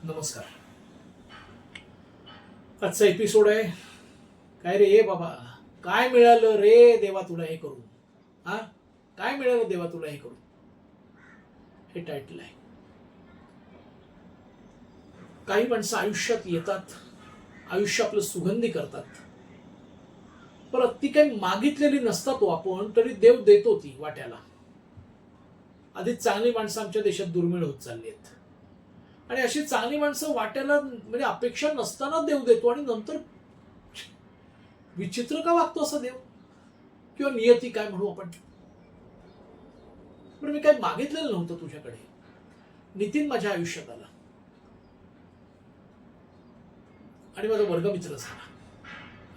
नमस्कार. आजचा एपिसोड आहे काय रे बाबा, काय मिळालं रे देवा तुला हे करून. हा, काय मिळालं देवा तुला हे करून, हे टायटल आहे. काही माणसं आयुष्यात येतात, आयुष्य आपलं सुगंधी करतात, पण ती काही मागितलेली नसतात तो आपण तरी देव देतो ती वाट्याला. आधी चांगली माणसं आमच्या देशात दुर्मिळ होत चालली आहेत आणि अशी चांगली माणसं वाट्याला म्हणजे अपेक्षा नसताना देव देतो आणि नंतर विचित्र का वागतो असा देव, किंवा नियती काय म्हणू आपण. पण मी काही मागितलेलं नव्हतं तुझ्याकडे. नितीन माझ्या आयुष्यात आला आणि माझा वर्गमित्र झाला.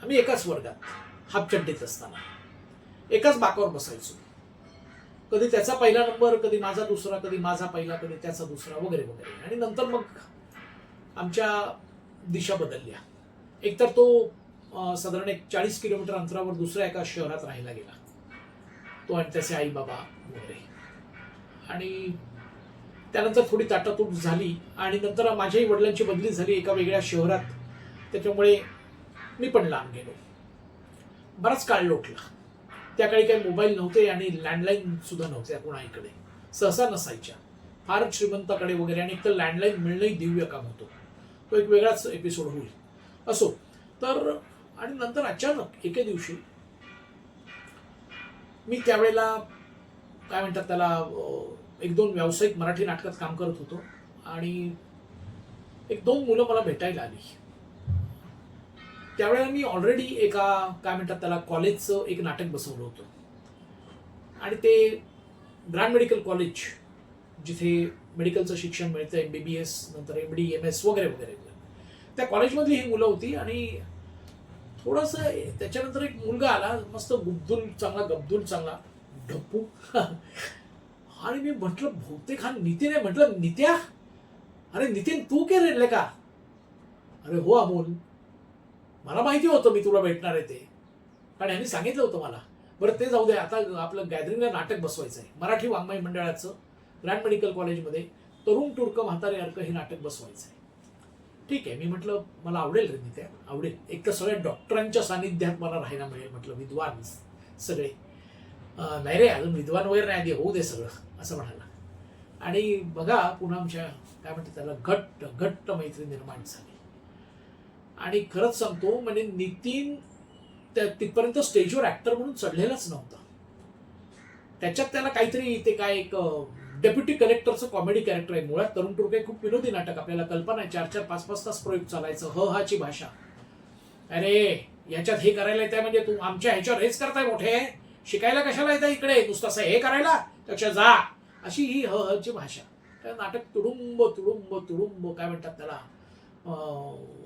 आम्ही एकाच वर्गात हापचड्डीत असताना एकाच बाकावर बसायचो. कधी त्याचा पहिला नंबर, कधी माझा दुसरा, कधी माझा पहिला, कधी त्याचा दुसरा, वगैरे वगैरे. आणि नंतर मग आमच्या दिशा बदलल्या. एकतर तो साधारण 40 किलोमीटर अंतरावर दुसऱ्या एका शहरात राहायला गेला, तो आणि त्याचे आई बाबा वगैरे. आणि त्यानंतर थोडी ताटातूट झाली आणि नंतर माझ्याही वडिलांची बदली झाली एका वेगळ्या शहरात. त्याच्यामुळे मी पण लांब गेलो. बराच काळ लोटला. त्या काळी काही मोबाईल नव्हते आणि लँडलाईन सुद्धा नव्हत्या कोणाकडे, सहसा नसायच्या, फार श्रीमंताकडे वगैरे. आणि एक तर लँडलाईन मिळणंही दिव्य काम होतो. तो एक वेगळाच एपिसोड होईल. असो तर, आणि नंतर अचानक एके दिवशी मी त्यावेळेला काय म्हणतात त्याला, एक दोन व्यावसायिक मराठी नाटकात काम करत होतो आणि एक दोन मुलं मला भेटायला आली. त्यावेळेला मी ऑलरेडी एका काय म्हणतात त्याला कॉलेजचं एक नाटक बसवलं होतं आणि ते ग्रँड मेडिकल कॉलेज, जिथे मेडिकलचं शिक्षण मिळतं, MBBS नंतर MD MS वगैरे वगैरे, त्या कॉलेजमधली ही मुलं होती. आणि थोडंसं त्याच्यानंतर एक मुलगा आला, मस्त गुब्दुल चांगला, गब्दुल चांगला, ढप्पू. आणि मी म्हटलं बहुतेक हा नितीन आहे. म्हटलं नित्या, अरे नितीन तू काय रेडले का? अरे हो अमोल, मला माहिती होतं मी तुला भेटणार आहे ते, कारण यांनी सांगितलं होतं मला. बरं ते जाऊ दे, आता आपलं गॅदरिंगला नाटक बसवायचं आहे मराठी वाङ्मय मंडळाचं, ग्रँड मेडिकल कॉलेजमध्ये तरुण टुर्क म्हातारे अर्क हे नाटक बसवायचं आहे. ठीक आहे, मी म्हटलं मला आवडेल रे नित्या, आवडेल. एक तर सगळ्या डॉक्टरांच्या सानिध्यात मला राहायला मिळेल. म्हटलं विद्वान सगळे. नाही रे, अजून विद्वान वगैरे नाही, आधी होऊ दे सगळं, असं म्हणाला. आणि बघा पुन्हा आमच्या काय म्हणतात त्याला घट्ट घट्ट मैत्री निर्माण झाली. आणि खरंच सांगतो, म्हणजे नितीन तिथपर्यंत स्टेजवर ऍक्टर म्हणून चढलेलाच नव्हता. त्याच्यात त्याला काहीतरी, ते काय एक डेप्युटी कलेक्टरचं कॉमेडी कॅरेक्टर आहे. मुळात तरुण टुर्क खूप विनोदी नाटक, आपल्याला कल्पना आहे. 4-4, 5-5 तास प्रयोग चालायचं. हाची भाषा, अरे याच्यात हे करायला येत आहे म्हणजे तू आमच्या ह्याच्यावर हेच करताय मोठे, शिकायला कशाला येतं इकडे, नुसतं असं हे करायला, त्याच्या जा, अशी ही ची भाषा. त्या नाटक तुडुंब तुडुंब तुडुंब काय म्हणतात त्याला,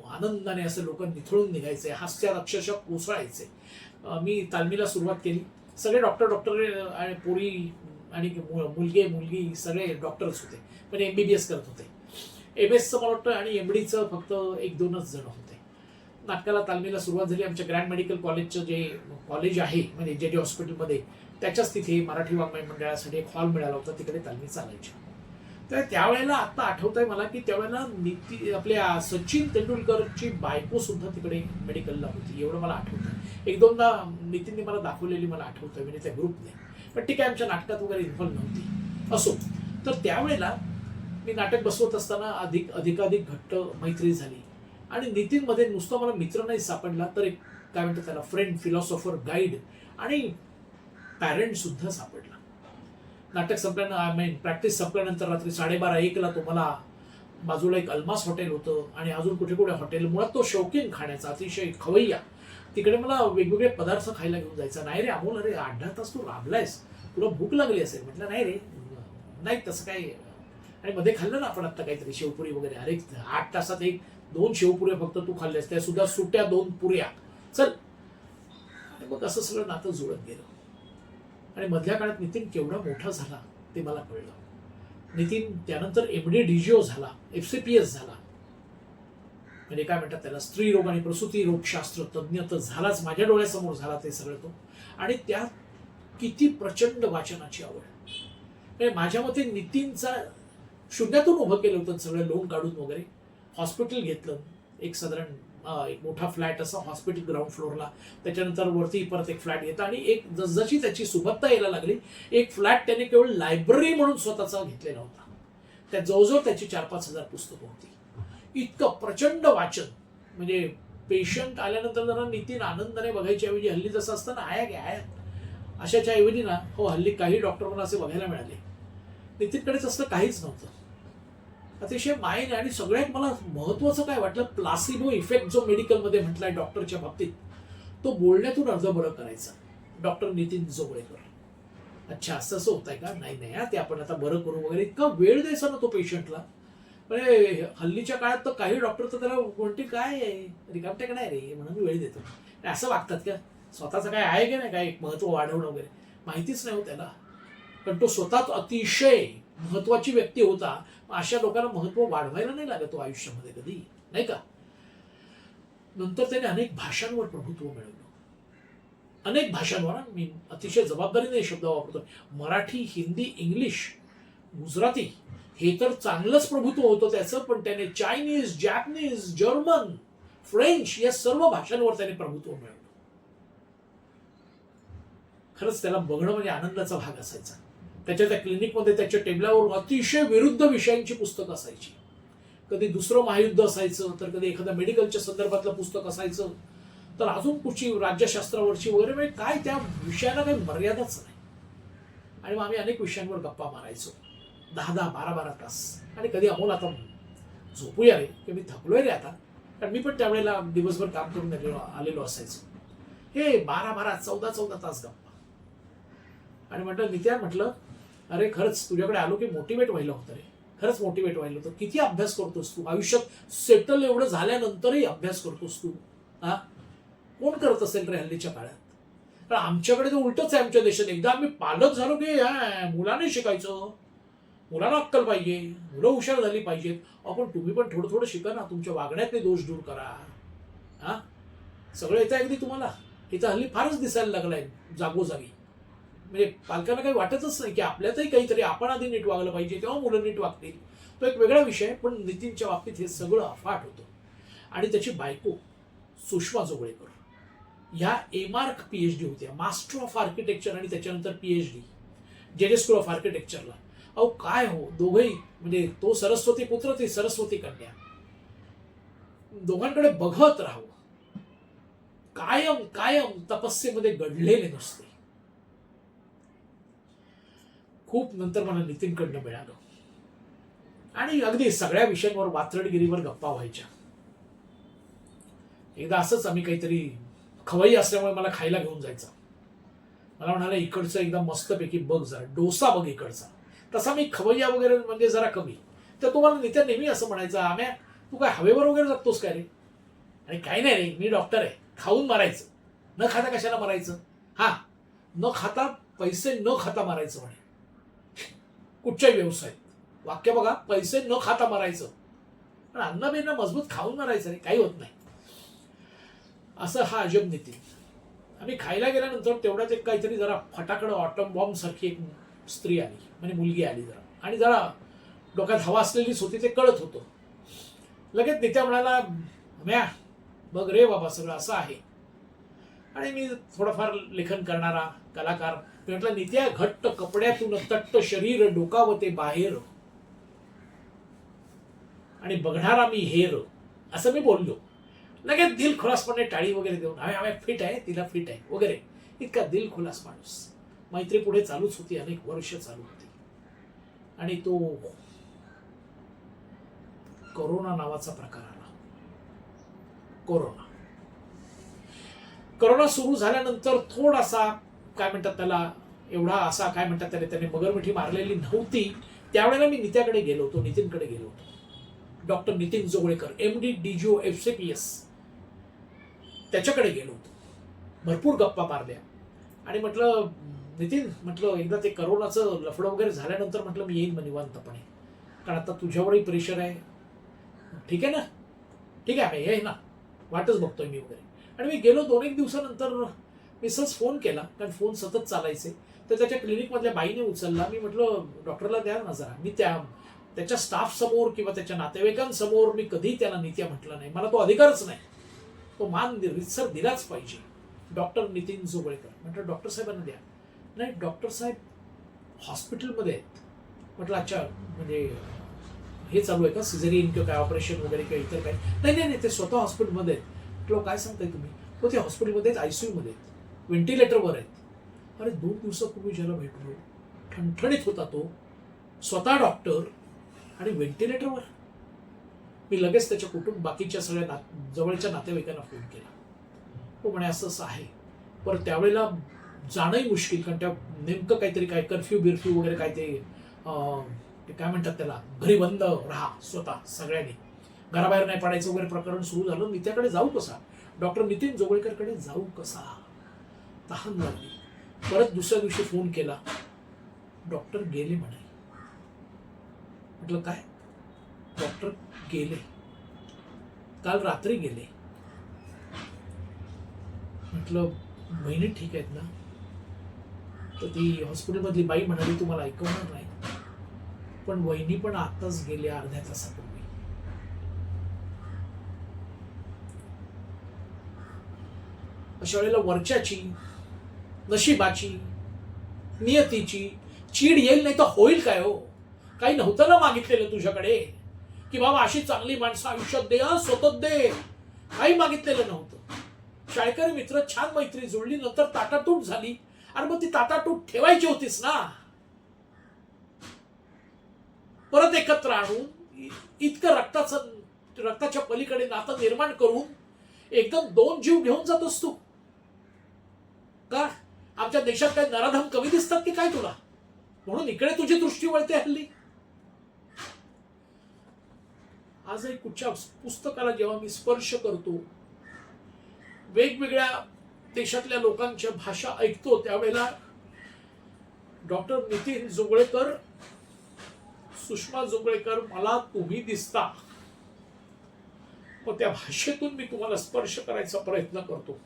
आनंदाने असं लोक निथळून निघायचे, हास्यात अक्षरशः कोसळायचे. मी तालमीला सुरुवात केली. सगळे डॉक्टर आणि पोरी आणि मुलगी सगळे डॉक्टर्स होते, पण MBBS करत होते. MS मला वाटतं आणि MDचं फक्त 1-2च जण होते. नाटकाला तालमीला सुरुवात झाली. आमच्या ग्रँड मेडिकल कॉलेजचं जे कॉलेज आहे म्हणजे JD हॉस्पिटलमध्ये, त्याच्याच तिथे मराठी वाङ्मय मंडळासाठी एक हॉल मिळाला होता, तिकडे तालमी चालायची. तर त्यावेळेला आता आठवत आहे मला की त्यावेळेला आपल्या सचिन तेंडुलकरची बायको सुद्धा तिकडे मेडिकलला होती, एवढं मला आठवतं. 1-2दा नितीनने मला दाखवलेली मला आठवतं, म्हणजे त्या ग्रुपने. पण ती काय आमच्या नाटकात वगैरे इन्व्हॉल्व नव्हती. असो तर त्यावेळेला मी नाटक बसवत असताना अधिकाधिक घट्ट मैत्री झाली. आणि नितीनमध्ये नुसतं मला मित्र नाही सापडला, तर एक काय म्हणतात त्याला फ्रेंड, फिलॉसॉफर, गाईड आणि पॅरेंट सुद्धा सापडला. नाटक संपल्यानं, प्रॅक्टिस संपल्यानंतर रात्री 12:30-1ला तो मला बाजूला एक अल्मास हॉटेल होतं आणि अजून कुठे कुठे हॉटेल. मुळात तो शौकीन खाण्याचा, अतिशय खवय्या. तिकडे मला वेगवेगळे पदार्थ खायला घेऊन जायचा. नाही रे अमोल, अरे 8-10 तास तू राबलायस, तुला भूक लागली असेल. म्हटलं नाही रे, नाही तसं काही. आणि मध्ये खाल्लं ना आपण आता काहीतरी शेवपुरी वगैरे. अरे 8 तासात 1-2 शेवपुऱ्या फक्त तू खाल्ल्यास, त्या सुद्धा सुट्या 2 पुऱ्या, चल. आणि मग असं सगळं नातं जुळत गेलं. आणि मधल्या काळात नितीन केवढा मोठा झाला ते मला कळलं. नितीन त्यानंतर MD DGO झाला, FCPS झाला, म्हणजे काय म्हणतात त्याला स्त्री रोग आणि प्रसूती रोगशास्त्र तज्ज्ञ तर झालाच, माझ्या डोळ्यासमोर झाला ते सगळं तो. आणि त्या किती प्रचंड वाचनाची आवड. म्हणजे माझ्या मते नितीनचा शून्यातून उभं केलं होतं सगळं लोन काढून वगैरे. हॉस्पिटल घेतलं, एक साधारण एक मोठा फ्लॅट असा हॉस्पिटल ग्राउंड फ्लोअरला, त्याच्यानंतर वरती परत एक फ्लॅट घेतला, आणि एक जसजशी त्याची सुबत्ता यायला लागली एक फ्लॅट त्याने केवळ लायब्ररी म्हणून स्वतःचा घेतलेला होता. त्यात जवळजवळ त्याची 4-5 हजार पुस्तकं होती. इतकं प्रचंड वाचन, म्हणजे पेशंट आल्यानंतर जरा नितीन आनंदाने बघायच्या ऐवजी हल्ली जसं असतं ना आया घ्या आया, अशाच्या ऐवजी ना हो हल्ली काही डॉक्टर मला असे बघायला मिळाले, नितीनकडेच असलं काहीच नव्हतं. अतिशय मायने. आणि सगळ्यात मला महत्वाचं काय वाटलं, प्लासिबो इफेक्ट जो मेडिकलमध्ये म्हटलाय डॉक्टरच्या बाबतीत, तो बोलण्यातून अर्ज बरं करायचा. डॉक्टर नितीन जोगळेकर, अच्छा असं असं होत आहे का, नाही नाही हा ते आपण आता बरं करू वगैरे, इतका वेळ द्यायचा ना तो पेशंटला. म्हणजे हल्लीच्या काळात तर काही डॉक्टर तर त्याला म्हणते काय रिकामटेक नाही रे म्हणून वेळ देतो, असं वागतात का, स्वतःचं काय आहे की नाही काय महत्व वाढवणं वगैरे माहितीच नाही हो त्याला. पण तो स्वतःच अतिशय महत्वाची व्यक्ती होता. अशा लोकांना महत्व वाढवायला नाही लागत तो आयुष्यामध्ये कधी, नाही का. नंतर त्याने अनेक भाषांवर प्रभुत्व मिळवलं, अनेक भाषांवर. मी अतिशय जबाबदारीने शब्द वापरतो, मराठी, हिंदी, इंग्लिश, गुजराती, हे तर चांगलंच प्रभुत्व होतं त्याचं, पण त्याने चायनीज, जॅपनीज, जर्मन, फ्रेंच या सर्व भाषांवर त्याने प्रभुत्व मिळवलं. खरंच त्याला बघणं म्हणजे आनंदाचा भाग असायचा. त्याच्या त्या क्लिनिकमध्ये त्याच्या टेबलावर अतिशय विरुद्ध विषयांची पुस्तकं असायची. कधी दुसरं महायुद्ध असायचं, तर कधी एखाद्या मेडिकलच्या संदर्भातलं पुस्तक असायचं, तर अजून कुठची राज्यशास्त्रावरची वगैरे, म्हणजे काय त्या विषयाला काही मर्यादाच नाही. आणि मग आम्ही अनेक विषयांवर गप्पा मारायचो 10-10, 12-12 तास. आणि कधी अमोल आता झोपूया रे, की मी थकलोय रे आता, कारण मी पण त्यावेळेला दिवसभर काम करून आलेलो असायचो. हे 12-12, 14-14 तास गप्पा. आणि म्हटलं नित्या, म्हटलं अरे खरंच तुझ्याकडे आलो की मोटिवेट व्हायला होतं रे, खरंच मोटिवेट व्हायला होतं. किती अभ्यास करतोस तू आयुष्यात, सेटल एवढं झाल्यानंतरही अभ्यास करतोस तू, हा कोण करत असेल रे हल्लीच्या काळात. कारण आमच्याकडे तर उलटच आहे आमच्या देशात. एकदा आम्ही पालक झालो की मुलाने शिकायचं, मुलांना अक्कल पाहिजे, मुलं हुशार झाली पाहिजेत. आपण तुम्ही पण थोडं थोडं शिका ना, तुमच्या वागण्यातले दोष दूर करा. हा सगळं येतं अगदी तुम्हाला, इथं हल्ली फारच दिसायला लागलाय जागोजागी. म्हणजे पालकांना काही वाटतच नाही की आपल्यातही काहीतरी, आपण आधी नीट वागलं पाहिजे तेव्हा मुलं नीट वागतील. तो एक वेगळा विषय आहे. पण नितीनच्या बाबतीत हे सगळं अफाट होतं. आणि त्याची बायको सुषमा जोगळेकर ह्या एमार्क PhD होत्या, मास्टर ऑफ आर्किटेक्चर, आणि त्याच्यानंतर PhD JJ स्कूल ऑफ आर्किटेक्चरला. अहो काय हो, दोघंही म्हणजे तो सरस्वती पुत्र, ती सरस्वती कन्या, दोघांकडे बघत राहावं. कायम कायम तपस्येमध्ये गडलेले नसते. खूप नंतर मला नितीनकडनं मिळालं, आणि अगदी सगळ्या विषयांवर वात्रडगिरीवर गप्पा व्हायच्या. एकदा असंच आम्ही काहीतरी, खवई असल्यामुळे मला खायला घेऊन जायचा. मला म्हणाला इकडचं एकदा मस्तपैकी बघ, जरा डोसा बघ इकडचा. तसा मी खवय्या वगैरे म्हणजे जरा कमी. तर तुम्हाला नित्या नेहमी असं म्हणायचं, आम्या तू काय हवेवर वगैरे जगतोस काय रे. आणि काही नाही रे, मी डॉक्टर आहे, खाऊन मारायचं, न खाता कशाला मारायचं. हा न खाता पैसे न खाता मारायचं म्हणे कुठच्याही व्यवसायात. वाक्य बघा, पैसे न खाता मारायचं, पण अन्न बिन्न मजबूत खाऊन मारायचं रे, काही होत नाही. असं हा अजब नितीन. आम्ही खायला गेल्यानंतर तेवढ्याच एक काहीतरी जरा फटाकडं ऑटम बॉम्ब सारखी एक स्त्री आली, म्हणजे मुलगी आली जरा, आणि जरा डोक्यात हवा असलेलीच होती, ते कळत होतं. लगेच नित्या म्हणाला, म्या बघ रे बाबा सगळं असं आहे. आणि मी थोडंफार लेखन करणारा कलाकार, म्हटलं नित्या घट्ट कपड्यातून तट्ट शरीर डोकावते बाहेर, आणि बघणारा मी हेर, असं मी बोललो. लगेच दिलखुलासपणे टाळी वगैरे देऊन, आम्ही फिट आहे, तिला फिट आहे वगैरे, इतका दिलखुलास माणूस. मैत्री पुढे चालूच होती, अनेक वर्ष चालू होती. आणि तो कोरोना नावाचा प्रकार आला. कोरोना सुरू झाल्यानंतर थोडासा काय म्हणतात त्याला, एवढा असा काय म्हणतात त्याने मगरमिठी मारलेली नव्हती. त्यावेळेला मी नित्याकडे गेलो होतो, नितीनकडे गेलो होतो. Doctor Nitin Joglekar, MD DGO FCPS, त्याच्याकडे गेलो होतो. भरपूर गप्पा मारल्या. आणि म्हटलं नितीन, म्हटलं एकदा ते करोनाचं लफडं वगैरे झाल्यानंतर म्हटलं मी येईन निवांतपणे, कारण आता तुझ्यावरही प्रेशर आहे. ठीक आहे ना, ठीक आहे ये ना, वाटच बघतोय मी वगैरे. आणि मी गेलो. 2-1 दिवसानंतर मी सहज फोन केला, कारण फोन सतत चालायचे. तर त्याच्या क्लिनिकमधल्या बाईने उचलला. मी म्हटलं डॉक्टरला द्या ना जरा. मी त्याच्या स्टाफ समोर किंवा त्याच्या नातेवाईकांसमोर मी कधी त्याला नीत्या म्हटलं नाही. मला तो अधिकारच नाही. तो मान रितसर दिलाच पाहिजे. डॉक्टर नितीन जोगळेकर. म्हटलं डॉक्टर साहेबांना द्या. नाही डॉक्टर साहेब हॉस्पिटलमध्ये आहेत. म्हटलं अच्छा म्हणजे हे चालू आहे का सिझेरियन किंवा काय ऑपरेशन वगैरे किंवा इतर काय. नाही नाही नाही ते स्वतः हॉस्पिटलमध्ये आहेत. म्हटलं काय सांगताय तुम्ही. हो ते हॉस्पिटलमध्ये आहेत, ICU मध्ये आहेत, व्हेंटिलेटरवर आहेत. अरे 2 दिवसापूर्वी ज्याला भेटलो ठणठणीत होता तो, स्वतः डॉक्टर आणि व्हेंटिलेटरवर. मी लगेच त्याच्या कुटुंब बाकीच्या सगळ्या जवळच्या नातेवाईकांना फोन केला. तो म्हणे असं असं आहे. पण त्यावेळेला जाणंही मुश्किल, कारण त्या नेमकं काहीतरी काय कर्फ्यू बिरफ्यू वगैरे काय ते काय म्हणतात त्याला, घरी बंद राहा स्वतः सगळ्यांनी, घराबाहेर नाही पडायचं वगैरे प्रकरण सुरू झालं. मी त्याकडे जाऊ कसा, डॉक्टर नितीन जोगळेकरकडे जाऊ कसा, तहान लागली. परत दुसऱ्या दिवशी फोन केला, डॉक्टर गेले म्हणे. म्हटलं काय, डॉक्टर गेले, काल रात्री गेले. म्हटलं बहिणी ठीक आहेत ना. तर ती हॉस्पिटलमधली बाई म्हणाली तुम्हाला ऐकवणार नाही, पण वहिनी पण आताच गेले अर्ध्या तासापूर्वी. अशा वेळेला वरच्याची, नशिबाची, नियतीची चीड येईल, नाही तर होईल काय हो. काही नव्हतं ना मागितलेलं तुझ्याकडे की बाबा अशी चांगली माणसं आयुष्यात दे, स्वतःच दे. काही मागितलेलं नव्हतं. शाळकरी मित्र, छान मैत्री जुळली, नंतर ताटातूट झाली. आणि मग ती ताटातूट ठेवायची होतीस ना. परत एकत्र आणून इतकं रक्ताच्या पलीकडे नातं निर्माण करून एकदम 2 जीव घेऊन जातोस तू का. आमच्या देशात काही नराधम कमी दिसतात की काय तुला, म्हणून इकडे तुझी दृष्टी वळते हल्ली. आजही कुठच्या पुस्तकाला जेव्हा मी स्पर्श करतो, वेगवेगळ्या देशातल्या लोकांच्या भाषा ऐकतो, त्यावेळेला डॉक्टर नितीन जोगळेकर, सुषमा जोगळेकर, मला तुम्ही दिसता. मग त्या भाषेतून मी तुम्हाला स्पर्श करायचा प्रयत्न करतो.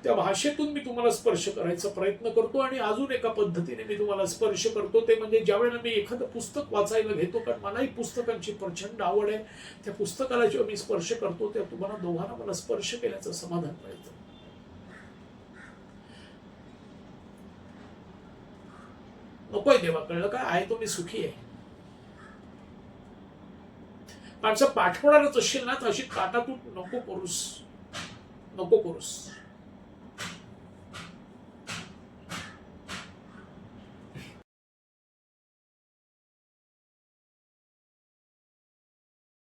त्या भाषेतून मी तुम्हाला स्पर्श करायचा प्रयत्न करतो. आणि अजून एका पद्धतीने मी तुम्हाला स्पर्श करतो, ते म्हणजे ज्यावेळेला मी एखादं पुस्तक वाचायला घेतो, कारण मलाही पुस्तकांची प्रचंड आवड आहे, त्या पुस्तकाला जेव्हा मी स्पर्श करतो तेव्हा तुम्हाला दोघांना मला स्पर्श केल्याचं समाधान मिळतं. नकोय देवा, कळलं काय आहे तो मी सुखी आहे. माणसं पाठवणारच असशील ना, तर अशी ताटातूट नको करूस, नको करूस.